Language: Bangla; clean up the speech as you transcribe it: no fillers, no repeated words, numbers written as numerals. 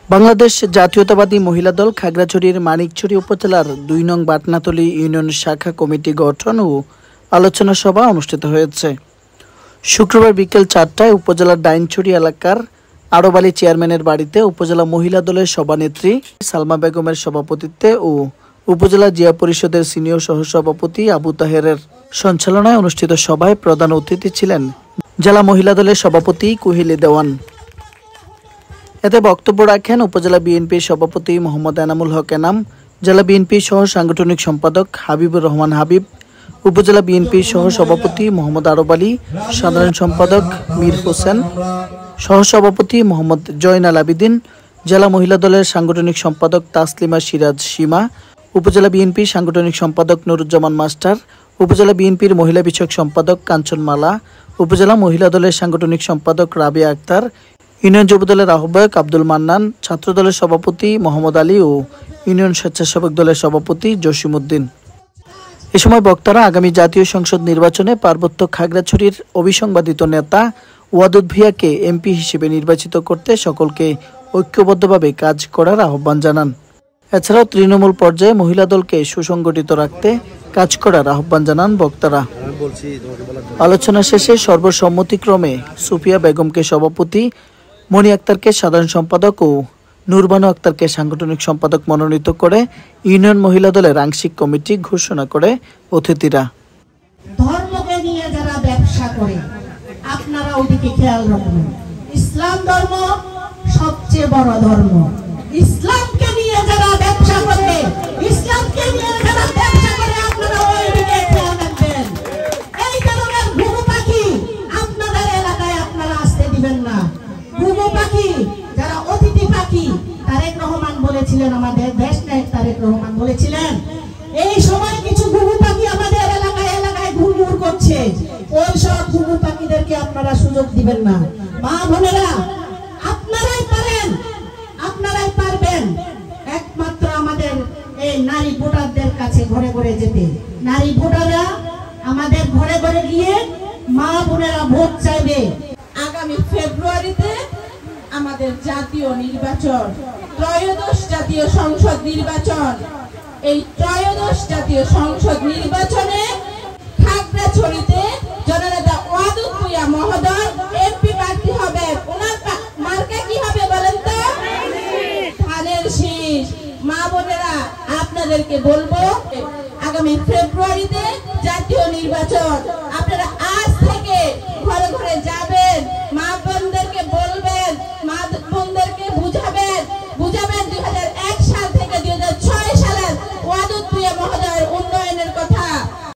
বাংলাদেশ জাতীয়তাবাদী মহিলা দল খাগড়াছড়ির মানিকছড়ি উপজেলার ২ নং বাটনাতলী ইউনিয়ন শাখা কমিটি গঠন ও আলোচনা সভা অনুষ্ঠিত হয়েছে। শুক্রবার বিকেল ৪টায় উপজেলার ডাইনছড়ি এলাকার আড়বালি চেয়ারম্যানের বাড়িতে উপজেলা মহিলা দলের সভানেত্রী সালমা বেগমের সভাপতিত্বে ও উপজেলা জিয়া পরিষদের সিনিয়র সহসভাপতি আবু তাহেরের সঞ্চালনায় অনুষ্ঠিত সভায় প্রধান অতিথি ছিলেন জেলা মহিলা দলের সভাপতি কুহিলি দেওয়ান। এতে বক্তব্য রাখেন উপজেলা বিএনপির সভাপতি মোহাম্মদ এনামুল হক এনাম, জেলা বিএনপির সহ সাংগঠনিক সম্পাদক হাবিবুর রহমান হাবিব, উপজেলা বিএনপির সহ সভাপতি মোহাম্মদ আরব আলী, সাধারণ সম্পাদক মীর হোসেন, সহসভাপতি মোহাম্মদ জয়নাল আবিদিন, জেলা মহিলা দলের সাংগঠনিক সম্পাদক তাসলিমা সিরাজ সীমা, উপজেলা বিএনপির সাংগঠনিক সম্পাদক নুরুজ্জামান মাস্টার, উপজেলা বিএনপির মহিলা বিষয়ক সম্পাদক কাঞ্চন মালা, উপজেলা মহিলা দলের সাংগঠনিক সম্পাদক রাবিয়া আক্তার, ইউনিয়ন যুব দলের আহ্বায়ক আব্দুল মান্নান, ছাত্র দলের সভাপতি মোহাম্মদ আলী ও ইউনিয়ন স্বেচ্ছাসেবক দলের সভাপতি জসিমউদ্দিন। এ সময় বক্তারা আগামী জাতীয় সংসদ নির্বাচনে পার্বত্য খাগড়াছড়ির অবিসংবাদিত নেতা ওয়াদুদ ভিয়াকে এমপি হিসেবে নির্বাচিত করতে সকলকে ঐক্যবদ্ধভাবে কাজ করার আহ্বান জানান। এছাড়াও তৃণমূল পর্যায়ে মহিলা দলকে সুসংগঠিত রাখতে কাজ করার আহ্বান জানান বক্তারা। আলোচনা শেষে সর্বসম্মতিক্রমে সুফিয়া বেগমকে সভাপতি, মনি আক্তারকে সাধারণ সম্পাদক ও নুরবানু আক্তারকে সাংগঠনিক সম্পাদক মনোনীত করে ইউনিয়ন মহিলা দলের আংশিক কমিটি ঘোষণা করে অতিথিরা। ধর্মকে নিয়ে যারা ব্যবসা করে আপনারা ওদিকে খেয়াল রাখবেন। ইসলাম ধর্ম সবচেয়ে বড় ধর্ম। ইসলামকে নিয়ে যারা ব্যবসা করে, ইসলামকে নিয়ে যারা ব্যবসা করে আপনারা ওইদিকে খেয়াল রাখবেন। এই ধরনের ঘুঘু পাখি আপনাদের এলাকায় আপনারা আসতে দিবেন না। ঘুঘু পাখি যারা অতিথি পাখি, তারেক রহমান বলেছিলেন, আমাদের দেশ নায়ক তারেক রহমান বলেছিলেন, এই সময় কিছু ঘুঘু পাখি আমাদের এলাকায় ঘুরঘুর করছে, ওই সব ঘুঘু পাখিদেরকে আপনারা সুযোগ দিবেন না। মা বোনেরা, আপনারাই পারেন, আপনারাই পারবেন একমাত্র আমাদের এই নারী ভোটারদের কাছে ঘরে ঘরে যেতে। নারী ভোটাররা আমাদের ঘরে ঘরে গিয়ে মা বোনেরা ভোট চাইবে। আগামী ফেব্রুয়ারিতে আমাদের জাতীয় নির্বাচন, ত্রয়োদশ জাতীয় সংসদ নির্বাচন। এই ত্রয়োদশ জাতীয় সংসদ নির্বাচন